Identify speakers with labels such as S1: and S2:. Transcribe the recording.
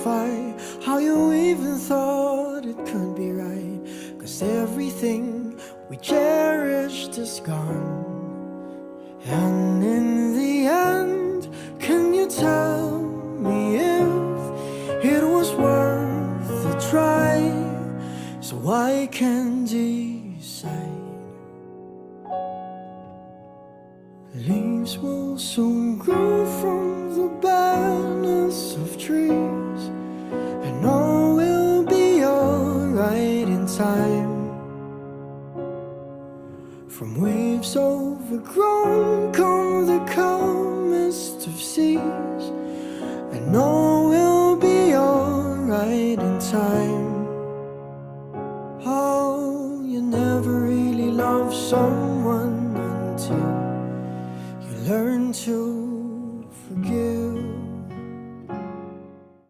S1: justify how you even thought it could be right. 'Cause everything we cherished is gone. And in the end, can you tell me if it was worth a try? So I can decide. Leaves will soon grow from the barrenness of trees, and all will be alright in time. From waves overgrown come the calmest of seas, and all will be alright in time. Oh, you never really loved someone